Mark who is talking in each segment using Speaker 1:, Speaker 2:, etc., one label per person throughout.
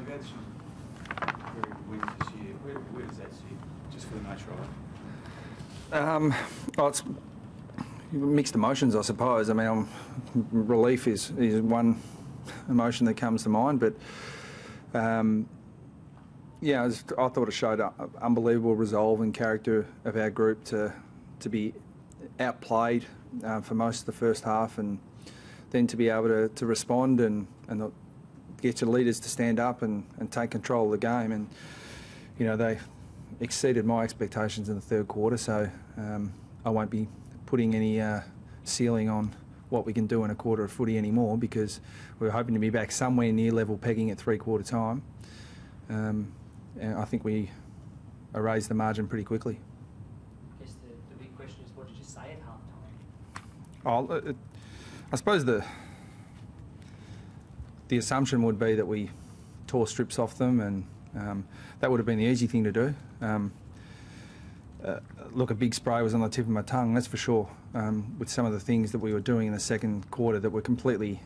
Speaker 1: You've had some very good wins this year. Where does that sit, just for the nature of it?
Speaker 2: Well, it's mixed emotions, I suppose. I mean, relief is one emotion that comes to mind, but yeah, I thought it showed unbelievable resolve and character of our group to be outplayed for most of the first half, and then to be able to respond and get your leaders to stand up and take control of the game. And you know, they exceeded my expectations in the third quarter, so I won't be putting any ceiling on what we can do in a quarter of footy anymore, because we're hoping to be back somewhere near level pegging at three-quarter time. And I think we erased the margin pretty quickly.
Speaker 3: I guess the big question is, what did you say at half-time?
Speaker 2: I suppose the assumption would be that we tore strips off them, and that would have been the easy thing to do. Look, a big spray was on the tip of my tongue, that's for sure, with some of the things that we were doing in the second quarter that were completely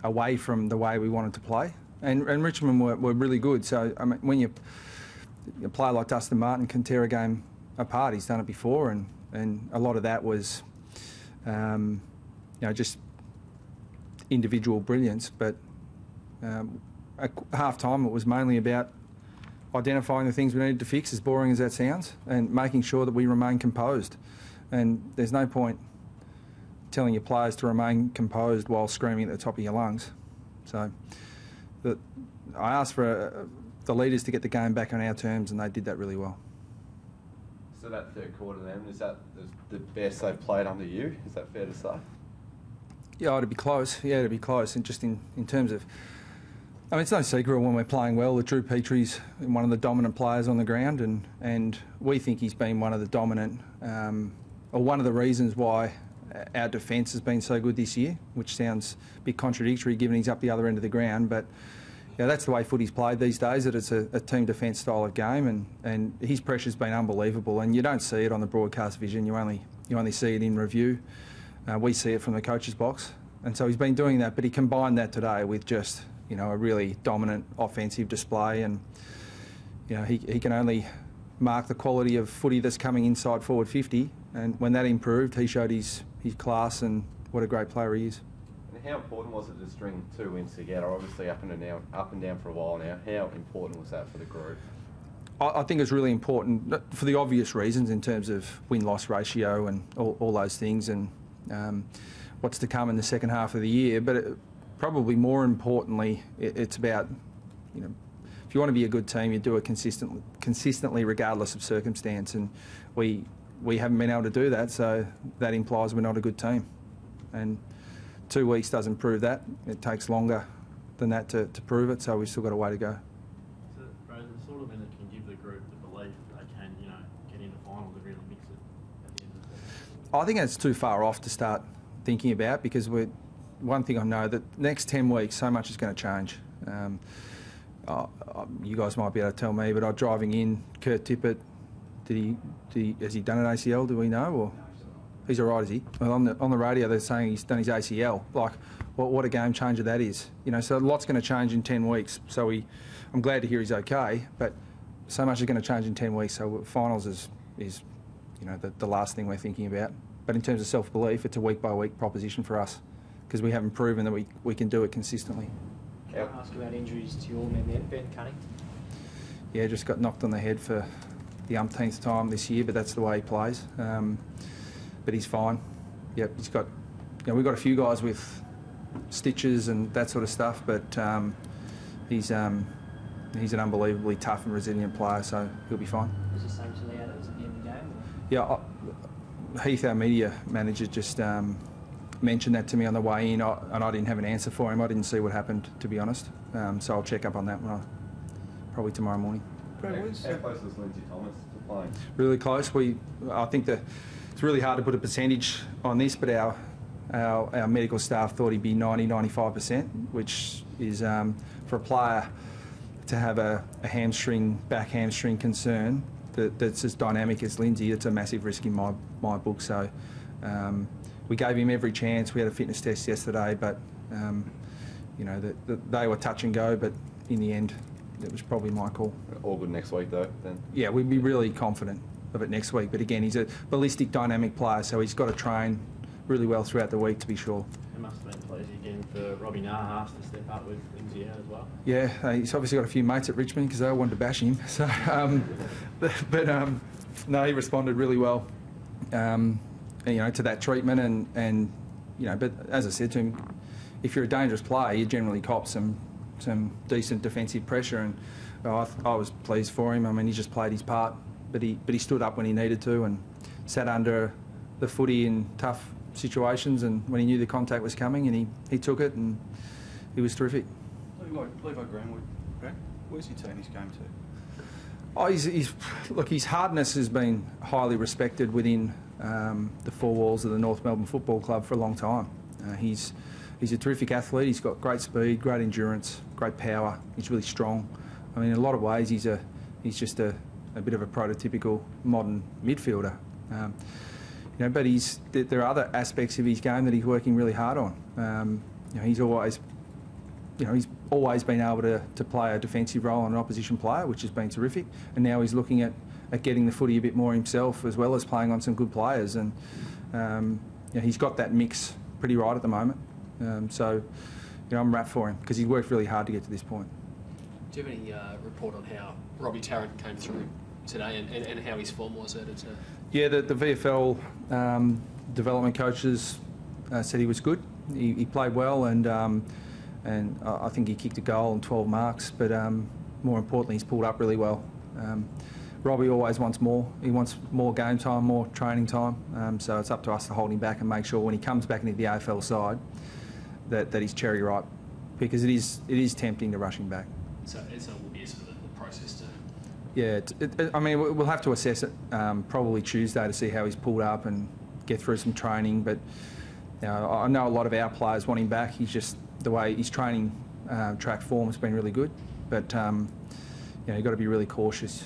Speaker 2: away from the way we wanted to play. And Richmond were really good. So I mean, when you a player like Dustin Martin can tear a game apart, he's done it before, and a lot of that was you know, just individual brilliance. But at half-time it was mainly about identifying the things we needed to fix, as boring as that sounds, and making sure that we remain composed. And there's no point telling your players to remain composed while screaming at the top of your lungs. So I asked for the leaders to get the game back on our terms, and they did that really well.
Speaker 4: So that third quarter then, is that the best they've played under you? Is that fair to say?
Speaker 2: Yeah, it'd be close. Yeah, it'd be close. And just in terms of, I mean, it's no secret when we're playing well that Drew Petrie's one of the dominant players on the ground, and we think he's been one of the dominant, or one of the reasons why our defence has been so good this year, which sounds a bit contradictory given he's up the other end of the ground, but yeah, that's the way footy's played these days, that it's a team defence style of game, and his pressure's been unbelievable, and you don't see it on the broadcast vision, you only see it in review. We see it from the coach's box, and so he's been doing that, but he combined that today with just, you know, a really dominant offensive display, and you know, he can only mark the quality of footy that's coming inside forward 50, and when that improved, he showed his class and what a great player he is.
Speaker 4: And how important was it to string 2 wins together? Obviously up and down for a while now. How important was that for the group?
Speaker 2: I think it's really important for the obvious reasons in terms of win-loss ratio and all those things, and what's to come in the second half of the year. But probably more importantly, it's about, you know, if you want to be a good team, you do it consistently regardless of circumstance, and we haven't been able to do that, so that implies we're not a good team. And 2 weeks doesn't prove that. It takes longer than that to prove it, so we've still got a way to go.
Speaker 5: So, Brad, the sort of thing that can give the group the belief that they can, you know, get into finals and really mix it at the end of the season?
Speaker 2: I think that's too far off to start thinking about, because one thing I know, that next 10 weeks so much is going to change. You guys might be able to tell me, but driving in, Kurt Tippett, has he done an ACL? Do we know? Or he's all right, is he? Well, on the radio they're saying he's done his ACL. Like, what a game changer that is. You know, so a lot's going to change in 10 weeks. So I'm glad to hear he's okay, but so much is going to change in 10 weeks. So finals is you know, the last thing we're thinking about. But in terms of self-belief, it's a week-by-week proposition for us, because we haven't proven that we can do it consistently.
Speaker 3: Can I ask about injuries to your man, Ben Cunning?
Speaker 2: Yeah, just got knocked on the head for the umpteenth time this year, but that's the way he plays. But he's fine. Yep, he's got, you know, we've got a few guys with stitches and that sort of stuff, but he's an unbelievably tough and resilient player, so he'll be fine.
Speaker 3: Was the same to Leo that was at the end of the game?
Speaker 2: Yeah, Heath, our media manager, just mentioned that to me on the way in, and I didn't have an answer for him. I didn't see what happened, to be honest. So I'll check up on that probably tomorrow morning.
Speaker 4: How close was Lindsay Thomas to playing?
Speaker 2: Really close. I think it's really hard to put a percentage on this, but our medical staff thought he'd be 90-95%, which is for a player to have a back hamstring concern that's as dynamic as Lindsay. It's a massive risk in my book. So we gave him every chance. We had a fitness test yesterday, but you know, they were touch and go. But in the end, it was probably my call.
Speaker 4: All good next week though, then?
Speaker 2: Yeah, we'd be really confident of it next week. But again, he's a ballistic, dynamic player, so he's got to train really well throughout the week to be sure.
Speaker 5: It must have been pleasing again for Robbie Nahas to step up with Lindsay out as well.
Speaker 2: Yeah, he's obviously got a few mates at Richmond because they all wanted to bash him. So, no, he responded really well, to that treatment and But as I said to him, if you're a dangerous player, you generally cop some decent defensive pressure, and I was pleased for him. I mean, he just played his part, but he stood up when he needed to and sat under the footy in tough situations, and when he knew the contact was coming, and he took it, and he was terrific.
Speaker 1: Levi Greenwood, where's he taking his game to?
Speaker 2: Oh, his hardness has been highly respected within the four walls of the North Melbourne Football Club for a long time. He's a terrific athlete. He's got great speed, great endurance, great power. He's really strong. I mean, in a lot of ways, he's just a bit of a prototypical modern midfielder. But there are other aspects of his game that he's working really hard on. He's always been able to play a defensive role on an opposition player, which has been terrific. And now he's looking at getting the footy a bit more himself, as well as playing on some good players. And he's got that mix pretty right at the moment. I'm wrapped for him because he's worked really hard to get to this point.
Speaker 6: Do you have any report on how Robbie Tarrant came through today and how his form was at it?
Speaker 2: Yeah, the VFL development coaches said he was good. He played well, and I think he kicked a goal and 12 marks. But more importantly, he's pulled up really well. Robbie always wants more. He wants more game time, more training time. So it's up to us to hold him back and make sure when he comes back into the AFL side that he's cherry ripe, because it is tempting to rush him back.
Speaker 6: So it will be sort of the process to.
Speaker 2: Yeah, we'll have to assess it probably Tuesday to see how he's pulled up and get through some training. But I know a lot of our players want him back. He's just the way his training track form has been really good. But you've got to be really cautious,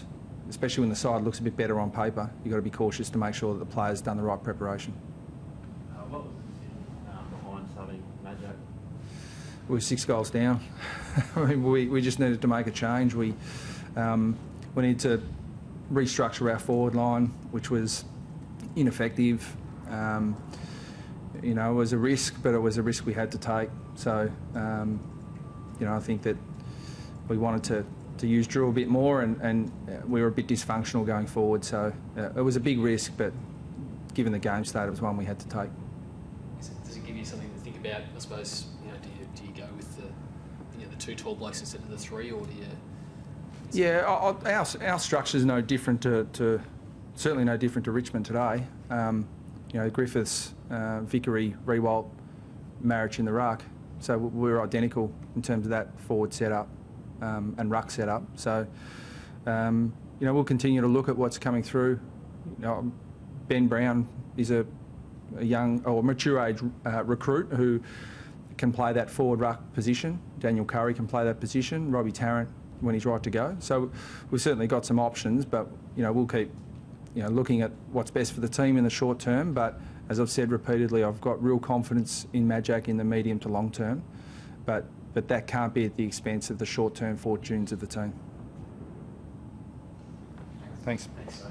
Speaker 2: especially when the side looks a bit better on paper. You've got to be cautious to make sure that the player's done the right preparation.
Speaker 5: What was the decision behind subbing Majak?
Speaker 2: We were 6 goals down. we just needed to make a change. We needed to restructure our forward line, which was ineffective. It was a risk, but it was a risk we had to take. So, I think that we wanted to use Drew a bit more, and we were a bit dysfunctional going forward. So it was a big risk, but given the game state, it was one we had to take.
Speaker 6: Does it give you something to think about? I suppose, do you go with the 2 tall blokes instead of the 3, or do you?
Speaker 2: Yeah, our structure is no different to certainly no different to Richmond today. Griffiths, Vickery, Rewalt, Marich in the ruck. So we're identical in terms of that forward setup and ruck setup. So, we'll continue to look at what's coming through. Ben Brown is a young or mature age recruit who can play that forward ruck position. Daniel Curry can play that position. Robbie Tarrant when he's right to go. So we've certainly got some options, but we'll keep looking at what's best for the team in the short term. But as I've said repeatedly, I've got real confidence in Majak in the medium to long term, but that can't be at the expense of the short term fortunes of the team. Thanks.
Speaker 6: Thanks.